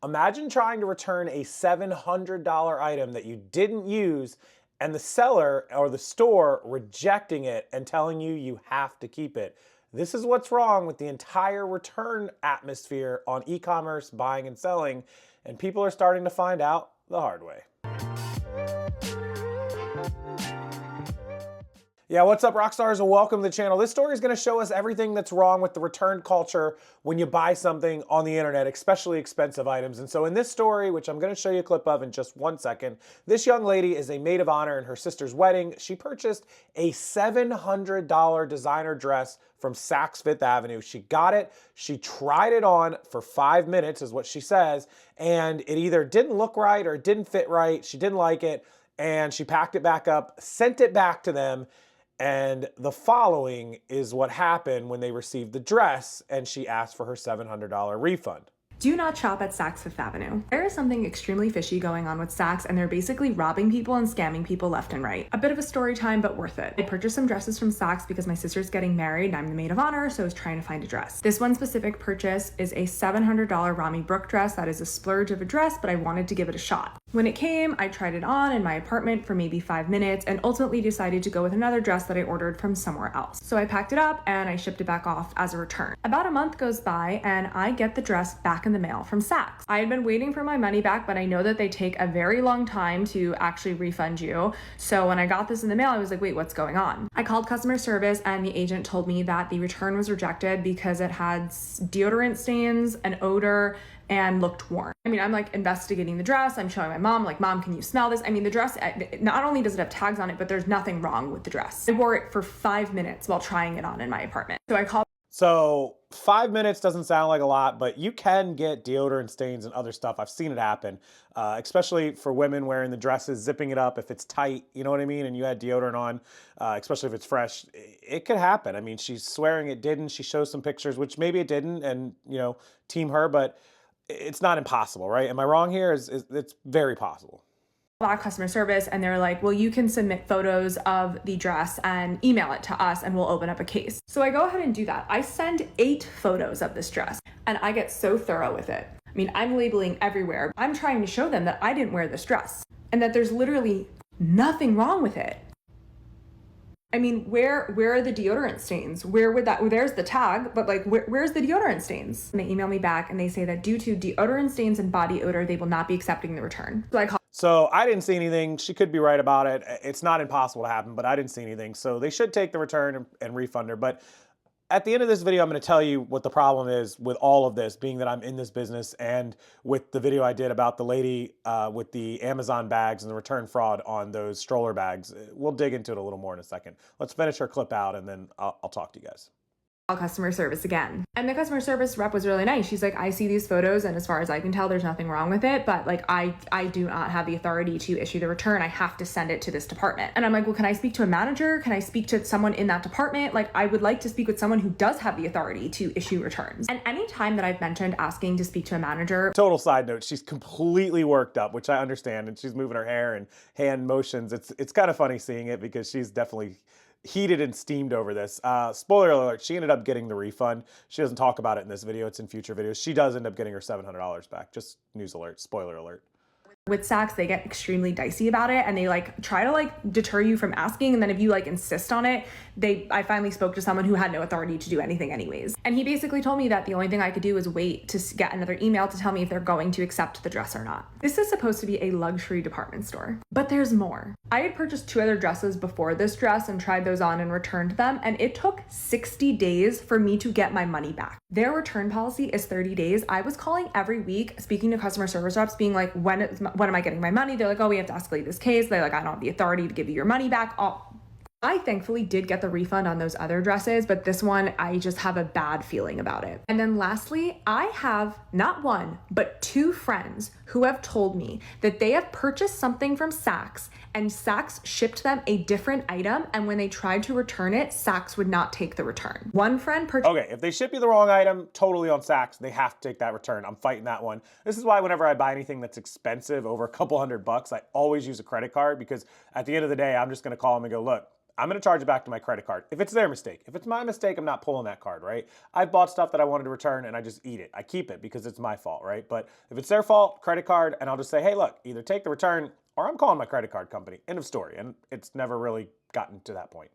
Imagine trying to return a $700 item that you didn't use and the seller or the store rejecting it and telling you you have to keep it. This is what's wrong with the entire return atmosphere on e-commerce buying and selling, and people are starting to find out the hard way. Yeah, what's up, Rockstars, and welcome to the channel. This story is going to show us everything that's wrong with the return culture when you buy something on the internet, especially expensive items. And so in this story, which I'm going to show you a clip of in just 1 second, this young lady is a maid of honor in her sister's wedding. She purchased a $700 designer dress from Saks Fifth Avenue. She got it, she tried it on for 5 minutes, is what she says, and it either didn't look right or it didn't fit right. She didn't like it, and she packed it back up, sent it back to them. And the following is what happened when they received the dress and she asked for her $700 refund. Do not shop at Saks Fifth Avenue. There is something extremely fishy going on with Saks, and they're basically robbing people and scamming people left and right. A bit of a story time, but worth it. I purchased some dresses from Saks because my sister's getting married and I'm the maid of honor, so I was trying to find a dress. This one specific purchase is a $700 Rami Brooke dress that is a splurge of a dress, but I wanted to give it a shot. When it came, I tried it on in my apartment for maybe 5 minutes and ultimately decided to go with another dress that I ordered from somewhere else. So I packed it up and I shipped it back off as a return. About a month goes by and I get the dress back in the mail from Saks. I had been waiting for my money back, but I know that they take a very long time to actually refund you. So when I got this in the mail, I was like, wait, what's going on? I called customer service and the agent told me that the return was rejected because it had deodorant stains, an odor, and looked worn. I mean, I'm like investigating the dress. I'm showing my mom, like, Mom, can you smell this? I mean, the dress, not only does it have tags on it, but there's nothing wrong with the dress. I wore it for 5 minutes while trying it on in my apartment. So I called. So 5 minutes doesn't sound like a lot, but you can get deodorant stains and other stuff. I've seen it happen, especially for women wearing the dresses, zipping it up if it's tight, you know what I mean? And you had deodorant on, especially if it's fresh, it could happen. I mean, she's swearing it didn't. She shows some pictures, which maybe it didn't, and, you know, team her, but it's not impossible, right? Am I wrong here? It's very possible. Customer service, and they're like, well, you can submit photos of the dress and email it to us and we'll open up a case. So I go ahead and do that. I send 8 photos of this dress and I get so thorough with it. I mean, I'm labeling everywhere. I'm trying to show them that I didn't wear this dress and that there's literally nothing wrong with it. I mean, where are the deodorant stains? Where would that, there's the tag, but like, where's the deodorant stains? And they email me back and they say that due to deodorant stains and body odor, they will not be accepting the return. So I didn't see anything. She could be right about it. It's not impossible to happen, but I didn't see anything. So they should take the return and refund her. But at the end of this video, I'm going to tell you what the problem is with all of this, being that I'm in this business, and with the video I did about the lady with the Amazon bags and the return fraud on those stroller bags. We'll dig into it a little more in a second. Let's finish her clip out and then I'll talk to you guys. Customer service again. And the customer service rep was really nice. She's like, I see these photos and as far as I can tell, there's nothing wrong with it, but like I do not have the authority to issue the return. I have to send it to this department. And I'm like, well, can I speak to a manager? Can I speak to someone in that department? Like, I would like to speak with someone who does have the authority to issue returns. And anytime that I've mentioned asking to speak to a manager. Total side note, she's completely worked up, which I understand, and she's moving her hair and hand motions. It's kind of funny seeing it because she's definitely heated and steamed over this. Spoiler alert, she ended up getting the refund. She doesn't talk about it in this video, it's in future videos. She does end up getting her $700 back. Just news alert, spoiler alert. With Saks, they get extremely dicey about it and they like try to like deter you from asking. And then if you like insist on it, I finally spoke to someone who had no authority to do anything anyways. And he basically told me that the only thing I could do was wait to get another email to tell me if they're going to accept the dress or not. This is supposed to be a luxury department store, but there's more. I had purchased 2 other dresses before this dress and tried those on and returned them. And it took 60 days for me to get my money back. Their return policy is 30 days. I was calling every week, speaking to customer service reps, being like, when am I getting my money? They're like, oh, we have to escalate this case. They're like, I don't have the authority to give you your money back. I thankfully did get the refund on those other dresses, but this one, I just have a bad feeling about it. And then lastly, I have not 1, but 2 friends who have told me that they have purchased something from Saks and Saks shipped them a different item. And when they tried to return it, Saks would not take the return. One friend purchased. Okay, if they ship you the wrong item, totally on Saks, they have to take that return. I'm fighting that one. This is why whenever I buy anything that's expensive, over a couple $100 bucks, I always use a credit card, because at the end of the day, I'm just gonna call them and go, look, I'm going to charge it back to my credit card. If it's their mistake. If it's my mistake, I'm not pulling that card, right? I've bought stuff that I wanted to return and I just eat it. I keep it because it's my fault, right? But if it's their fault, credit card, and I'll just say, hey, look, either take the return or I'm calling my credit card company. End of story. And it's never really gotten to that point.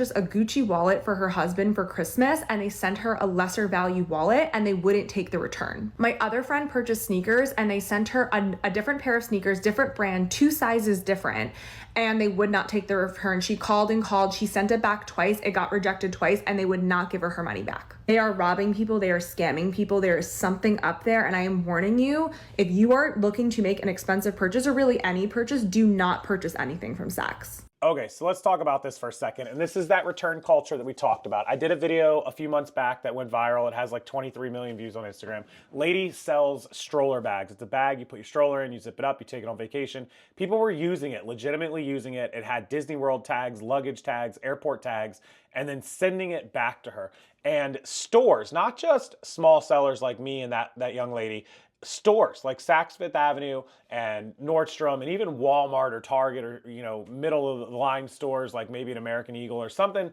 Just a Gucci wallet for her husband for Christmas, and they sent her a lesser value wallet and they wouldn't take the return. My other friend purchased sneakers and they sent her a different pair of sneakers, different brand, 2 sizes different, and they would not take the return. She called and called, she sent it back twice, it got rejected twice, and they would not give her money back. They are robbing people, they are scamming people, there is something up there, and I am warning you, if you are looking to make an expensive purchase or really any purchase, do not purchase anything from Saks. Okay, so let's talk about this for a second. And this is that return culture that we talked about. I did a video a few months back that went viral. It has like 23 million views on Instagram. Lady sells stroller bags. It's a bag, you put your stroller in, you zip it up, you take it on vacation. People were using it, legitimately using it. It had Disney World tags, luggage tags, airport tags, and then sending it back to her. And stores, not just small sellers like me and that young lady, stores like Saks Fifth Avenue and Nordstrom and even Walmart or Target or, middle of the line stores like maybe an American Eagle or something,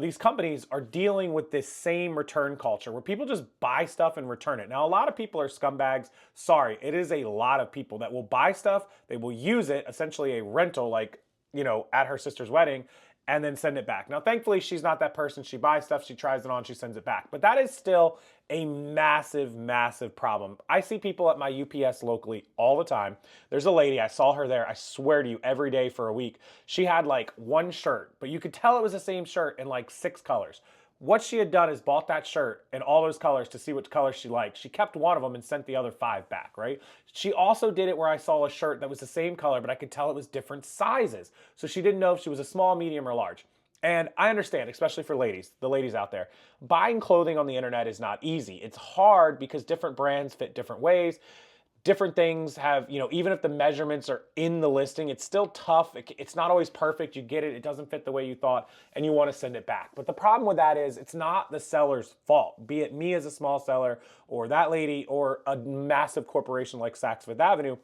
these companies are dealing with this same return culture where people just buy stuff and return it. Now, a lot of people are scumbags. Sorry, it is a lot of people that will buy stuff, they will use it, essentially a rental like, at her sister's wedding, and then send it back. Now, thankfully, she's not that person. She buys stuff, she tries it on, she sends it back. But that is still a massive, massive problem. I see people at my UPS locally all the time. There's a lady, I saw her there, I swear to you, every day for a week. She had like one shirt, but you could tell it was the same shirt in like 6 colors. What she had done is bought that shirt in all those colors to see which colors she liked. She kept one of them and sent the other 5 back, right? She also did it where I saw a shirt that was the same color, but I could tell it was different sizes. So she didn't know if she was a small, medium, or large. And I understand, especially for ladies, the ladies out there, buying clothing on the internet is not easy. It's hard because different brands fit different ways. Different things have, even if the measurements are in the listing, it's still tough. It's not always perfect. You get it, it doesn't fit the way you thought, and you want to send it back. But the problem with that is it's not the seller's fault, be it me as a small seller or that lady or a massive corporation like Saks Fifth Avenue.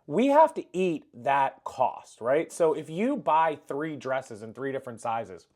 We have to eat that cost, right? So if you buy 3 dresses in 3 different sizes,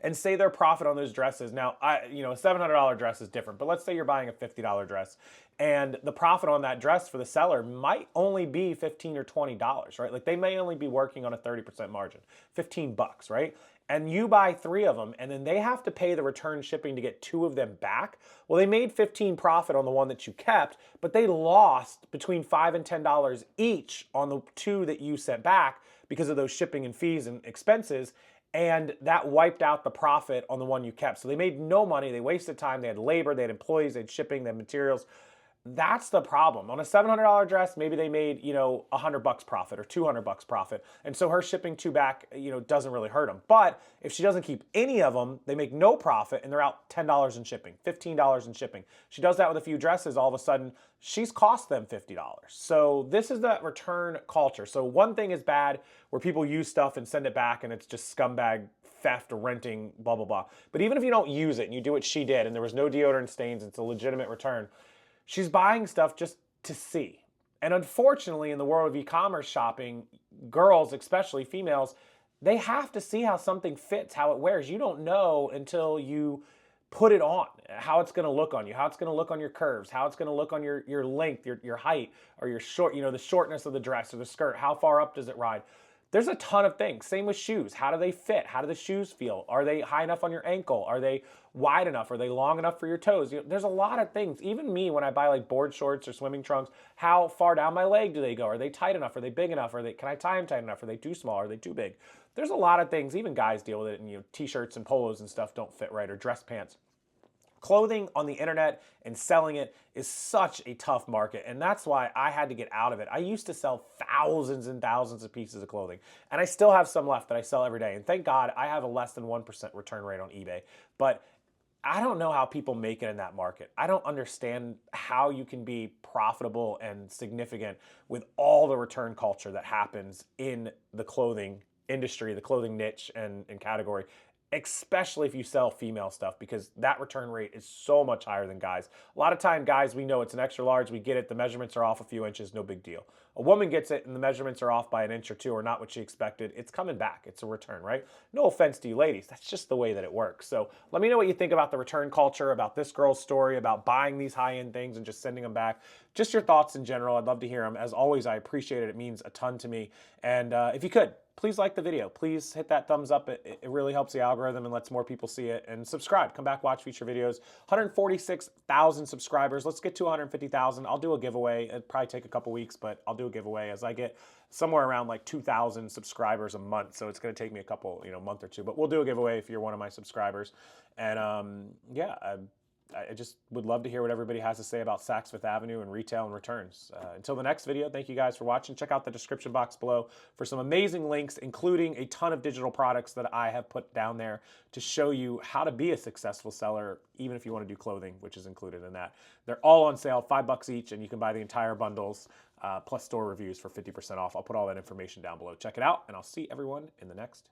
and say their profit on those dresses. Now, a $700 dress is different, but let's say you're buying a $50 dress and the profit on that dress for the seller might only be $15 or $20, right? Like they may only be working on a 30% margin, $15, right? And you buy 3 of them and then they have to pay the return shipping to get 2 of them back. Well, they made 15 profit on the one that you kept, but they lost between $5 and $10 each on the 2 that you sent back because of those shipping and fees and expenses. And that wiped out the profit on the one you kept. So they made no money, they wasted time, they had labor, they had employees, they had shipping, they had materials. That's the problem. On a $700 dress, maybe they made, $100 profit or $200 profit. And so her shipping 2 back, doesn't really hurt them. But if she doesn't keep any of them, they make no profit and they're out $10 in shipping, $15 in shipping. She does that with a few dresses, all of a sudden, she's cost them $50. So this is that return culture. So one thing is bad where people use stuff and send it back and it's just scumbag theft or renting, blah, blah, blah. But even if you don't use it and you do what she did and there was no deodorant stains, it's a legitimate return. She's buying stuff just to see. And unfortunately, in the world of e-commerce shopping, girls, especially females, they have to see how something fits, how it wears. You don't know until you put it on, how it's going to look on you, how it's going to look on your curves, how it's going to look on your length, your height, or your short, the shortness of the dress or the skirt, how far up does it ride? There's a ton of things. Same with shoes. How do they fit? How do the shoes feel? Are they high enough on your ankle? Are they wide enough? Are they long enough for your toes? There's a lot of things. Even me, when I buy like board shorts or swimming trunks, how far down my leg do they go? Are they tight enough? Are they big enough? Can I tie them tight enough? Are they too small? Are they too big? There's a lot of things. Even guys deal with it, and t-shirts and polos and stuff don't fit right, or dress pants. Clothing on the internet and selling it is such a tough market, and that's why I had to get out of it. I used to sell thousands and thousands of pieces of clothing, and I still have some left that I sell every day, and thank God I have a less than 1% return rate on eBay, but I don't know how people make it in that market. I don't understand how you can be profitable and significant with all the return culture that happens in the clothing industry, the clothing niche and category. especially if you sell female stuff, because that return rate is so much higher than guys. A lot of time, guys, we know it's an extra large, we get it, the measurements are off a few inches, no big deal. A woman gets it and the measurements are off by an inch or two or not what she expected, it's coming back. It's a return, right? No offense to you ladies, that's just the way that it works. So let me know what you think about the return culture, about this girl's story, about buying these high-end things and just sending them back. Just your thoughts in general. I'd love to hear them. As always, I appreciate it. It means a ton to me. And if you could, please like the video. Please hit that thumbs up. It really helps the algorithm and lets more people see it. And subscribe. Come back, watch future videos. 146,000 subscribers. Let's get to 150,000. I'll do a giveaway. It'll probably take a couple weeks, but I'll do a giveaway as I get somewhere around like 2,000 subscribers a month. So it's going to take me a couple, month or two. But we'll do a giveaway if you're one of my subscribers. And yeah, I just would love to hear what everybody has to say about Saks Fifth Avenue and retail and returns. Until the next video, thank you guys for watching. Check out the description box below for some amazing links, including a ton of digital products that I have put down there to show you how to be a successful seller, even if you want to do clothing, which is included in that. They're all on sale, $5 each, and you can buy the entire bundles plus store reviews for 50% off. I'll put all that information down below. Check it out, and I'll see everyone in the next